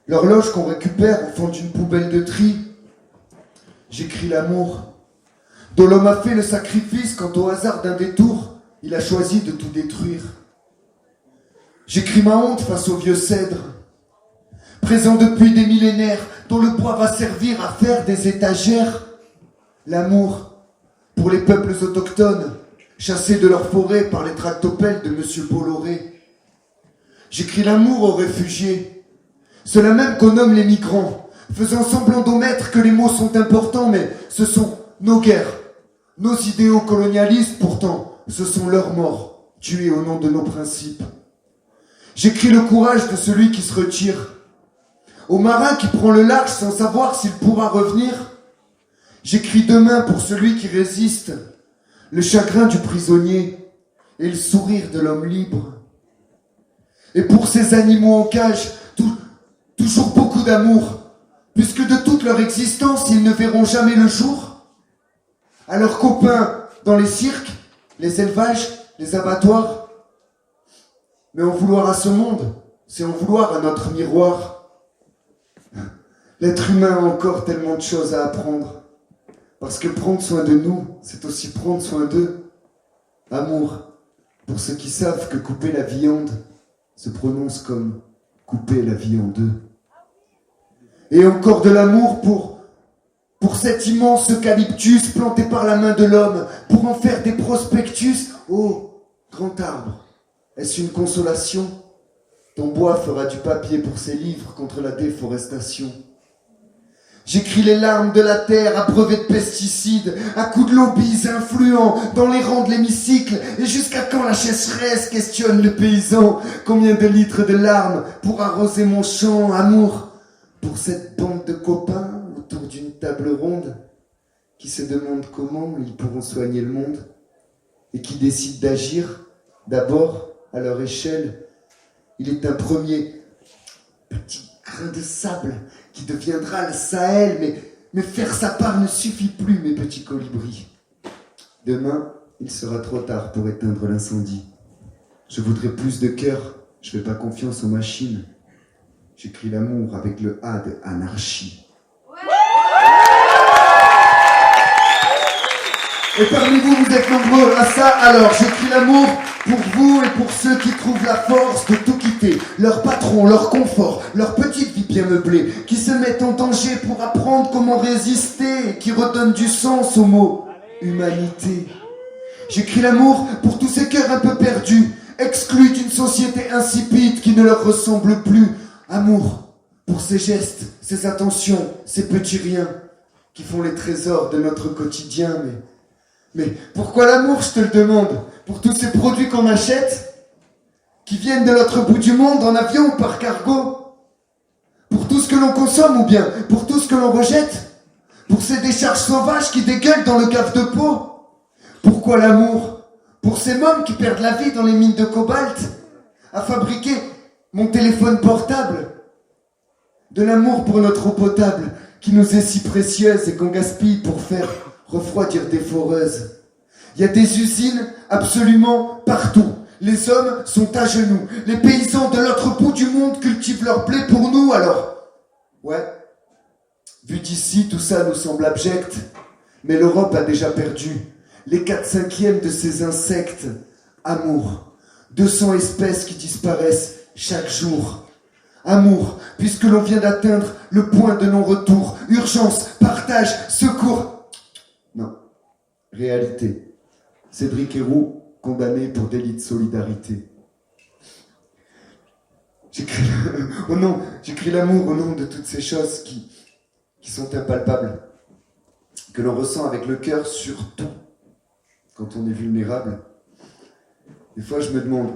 l'horloge qu'on récupère au fond d'une poubelle de tri. J'écris l'amour, dont l'homme a fait le sacrifice quand au hasard d'un détour, il a choisi de tout détruire. J'écris ma honte face au vieux cèdre, présent depuis des millénaires, dont le bois va servir à faire des étagères. L'amour pour les peuples autochtones, chassés de leur forêt par les tractopelles de Monsieur Bolloré. J'écris l'amour aux réfugiés, ceux-là même qu'on nomme les migrants, faisant semblant d'omettre que les mots sont importants, mais ce sont nos guerres, nos idéaux colonialistes, pourtant, ce sont leurs morts, tués au nom de nos principes. J'écris le courage de celui qui se retire, au marin qui prend le large sans savoir s'il pourra revenir. J'écris demain pour celui qui résiste, le chagrin du prisonnier et le sourire de l'homme libre. Et pour ces animaux en cage, toujours beaucoup d'amour, puisque de toute leur existence, ils ne verront jamais le jour. À leurs copains dans les cirques, les élevages, les abattoirs. Mais en vouloir à ce monde, c'est en vouloir à notre miroir. L'être humain a encore tellement de choses à apprendre. Parce que prendre soin de nous, c'est aussi prendre soin d'eux. Amour, pour ceux qui savent que couper la viande se prononce comme couper la vie en deux. Et encore de l'amour pour cet immense eucalyptus planté par la main de l'homme, pour en faire des prospectus. Oh, grand arbre, est-ce une consolation? Ton bois fera du papier pour ses livres contre la déforestation. J'écris les larmes de la terre abreuvées de pesticides, à coups de lobbies influents dans les rangs de l'hémicycle. Et jusqu'à quand la chasseresse questionne le paysan? Combien de litres de larmes pour arroser mon champ? Amour pour cette bande de copains autour d'une table ronde qui se demandent comment ils pourront soigner le monde et qui décident d'agir d'abord à leur échelle. Il est un premier petit grain de sable qui deviendra le Sahel, mais faire sa part ne suffit plus, mes petits colibris. Demain, il sera trop tard pour éteindre l'incendie. Je voudrais plus de cœur, je fais pas confiance aux machines. J'écris l'amour avec le A de anarchie. Et parmi vous, vous êtes nombreux à ça, alors j'écris l'amour pour vous et pour ceux qui trouvent la force de tout quitter, leur patron, leur confort, leur petite vie bien meublée, qui se mettent en danger pour apprendre comment résister et qui redonnent du sens au mot humanité. J'écris l'amour pour tous ces cœurs un peu perdus, exclus d'une société insipide qui ne leur ressemble plus. Amour pour ces gestes, ces attentions, ces petits riens qui font les trésors de notre quotidien. Mais pourquoi l'amour, je te le demande? Pour tous ces produits qu'on achète, qui viennent de l'autre bout du monde en avion ou par cargo? Pour tout ce que l'on consomme ou bien pour tout ce que l'on rejette? Pour ces décharges sauvages qui dégueulent dans le cave de peau? Pourquoi l'amour? Pour ces mômes qui perdent la vie dans les mines de cobalt à fabriquer mon téléphone portable? De l'amour pour notre eau potable qui nous est si précieuse et qu'on gaspille pour faire refroidir des foreuses. Il y a des usines absolument partout. Les hommes sont à genoux. Les paysans de l'autre bout du monde cultivent leur blé pour nous, alors... Ouais, vu d'ici, tout ça nous semble abject. Mais l'Europe a déjà perdu les 4/5 de ces insectes. Amour. 200 espèces qui disparaissent chaque jour. Amour, puisque l'on vient d'atteindre le point de non-retour. Urgence, partage, secours... Non, réalité. Cédric Héroux, condamné pour délit de solidarité. J'écris l'amour au nom de toutes ces choses qui sont impalpables, que l'on ressent avec le cœur surtout quand on est vulnérable. Des fois, je me demande,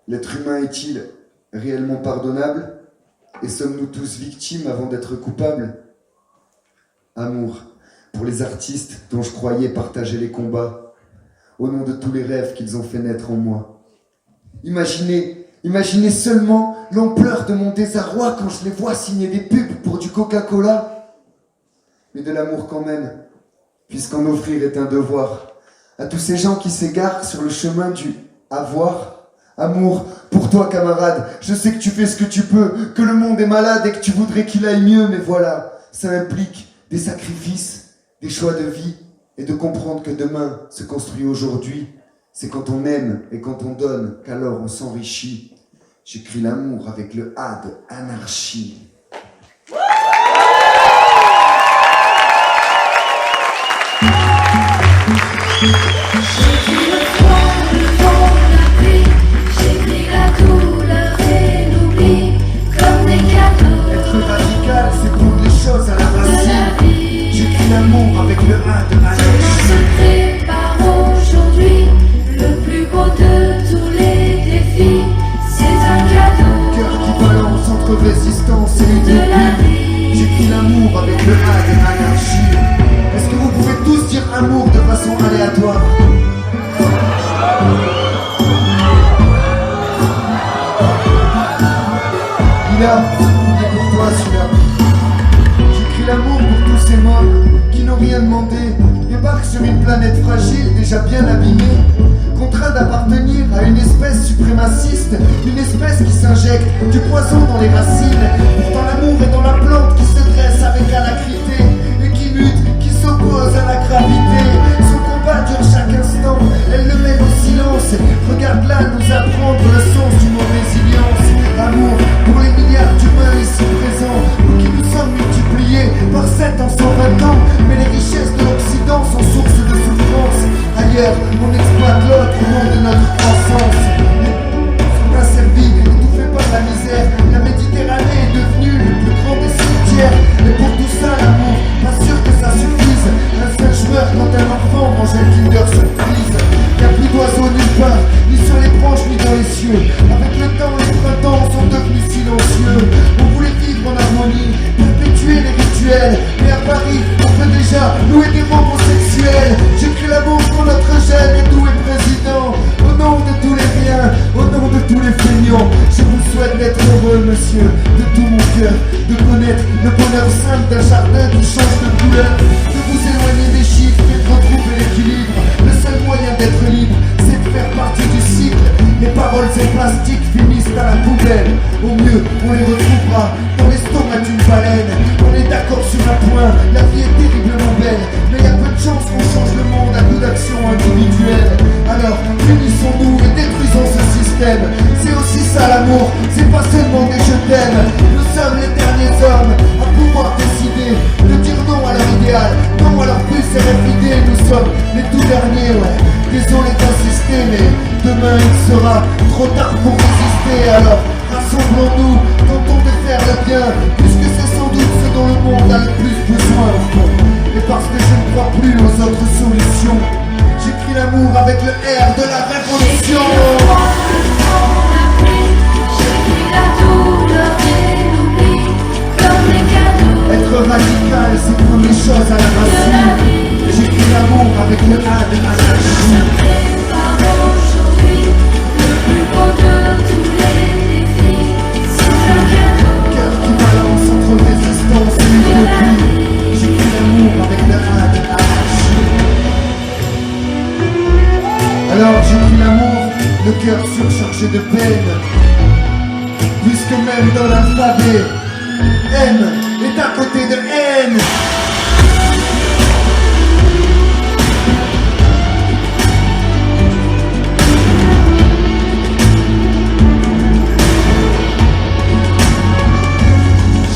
l'être humain est-il réellement pardonnable? Et sommes-nous tous victimes avant d'être coupables? Amour pour les artistes dont je croyais partager les combats, au nom de tous les rêves qu'ils ont fait naître en moi. Imaginez seulement l'ampleur de mon désarroi quand je les vois signer des pubs pour du Coca-Cola. Mais de l'amour quand même, puisqu'en offrir est un devoir. À tous ces gens qui s'égarent sur le chemin du avoir, Amour, pour toi camarade, je sais que tu fais ce que tu peux, que le monde est malade et que tu voudrais qu'il aille mieux, mais voilà, ça implique des sacrifices, des choix de vie, et de comprendre que demain se construit aujourd'hui. C'est quand on aime et quand on donne qu'alors on s'enrichit. J'écris l'amour avec le A de anarchie. J'écris le froid, le vent, la pluie. J'écris la douleur et l'oubli comme des cadeaux. Être radical, c'est prendre les choses à la racine. J'écris l'amour avec le A de anarchie. Se prépare aujourd'hui le plus beau de tous les défis. C'est un cadeau. Cœur qui balance entre résistance et utopie. J'écris l'amour avec le A de anarchie. Est-ce que vous pouvez tous dire amour de façon aléatoire? Lila, il est pour toi celui-là. J'écris l'amour pour tous ces morts qui n'ont rien demandé, débarquent sur une planète fragile déjà bien abîmée, contraints d'appartenir à une espèce suprémaciste, une espèce qui s'injecte du poison dans les racines. Pourtant l'amour est dans la plante qui se dresse avec alacrité et qui lutte, qui s'oppose à la gravité. Son combat dure chaque instant, elle le mène au silence. Regarde-la nous apprendre le sens du mot résilience. Amour pour les milliards d'humains ici présents, nous qui nous sommes multipliés par 7 en 120 ans. Mais les richesses de l'Occident sont source de souffrance. Ailleurs, on exploite l'autre au nom de notre croissance. Sont asservis, étouffés par la misère. La Méditerranée est devenue le plus grand des cimetières. Et pour tout ça, l'amour, pas sûr que ça suffise. Un singe meurt quand un enfant mange un Kinder Surprise. Y'a plus d'oiseaux nulle part, ni sur les branches ni dans les cieux. Avec le temps, les printemps sont devenus silencieux. On voulait vivre en harmonie, perpétuer les rituels. Mais à Paris, on peut déjà louer des homosexuels. J'écris l'amour pour notre jeune et doué président. Au nom de tous les biens, au nom de tous les feignants, je vous souhaite d'être heureux, monsieur, de tout mon cœur, de connaître le bonheur simple d'un jardin qui change de couleur, de vous éloigner des chiffres et de retrouver l'équilibre. Le seul moyen d'être libre, c'est de faire partie du cycle. Les paroles et plastiques finissent à la poubelle. Au mieux, on les retrouvera dans l'estomac d'une baleine. On est d'accord sur un point, la vie est terriblement belle, mais y a peu de chance qu'on change le monde à coup d'action individuelle. Alors, unissons-nous et détruisons ce système. C'est aussi ça l'amour, c'est pas seulement des je t'aime. Nous sommes les derniers hommes à pouvoir décider de dire non à leur idéal, non à leur plus RFID. Nous sommes les tout derniers, ouais. Désolé d'insister, mais demain il sera trop tard pour résister. Alors, rassemblons-nous, tentons de faire le bien, puisque c'est sans doute ce dont le monde a le plus besoin au fond. Et parce que je ne crois plus aux autres solutions, j'écris l'amour avec le R de la révolution. J'écris la douleur et l'oubli comme des cadeaux. Être radical, c'est prendre les choses à la racine. J'écris l'amour avec le A de anarchie. Se prépare aujourd'hui le plus beau de tous les défis. C'est un cadeau. Cœur qui balance entre résistance et utopie. J'écris l'amour avec le A de anarchie. Alors j'écris l'amour, le cœur surchargé de peine. Puisque même dans l'alphabet, M est à côté de N.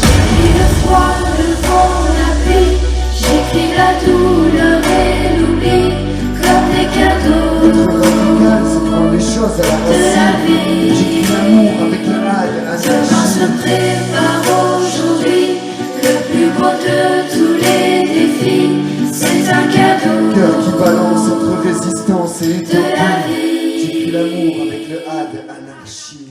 J'écris le froid, le vent, la pluie. J'écris la douleur et l'oubli comme des cadeaux. Être radical, c'est prendre les choses à la racine. J'écris l'amour avec le A de Demain se anarchie. prépare aujourd'hui le plus beau de tous les défis. C'est un cadeau Cœur qui balance entre résistance et de la utopie. vie. J'écris l'amour avec le A de anarchie.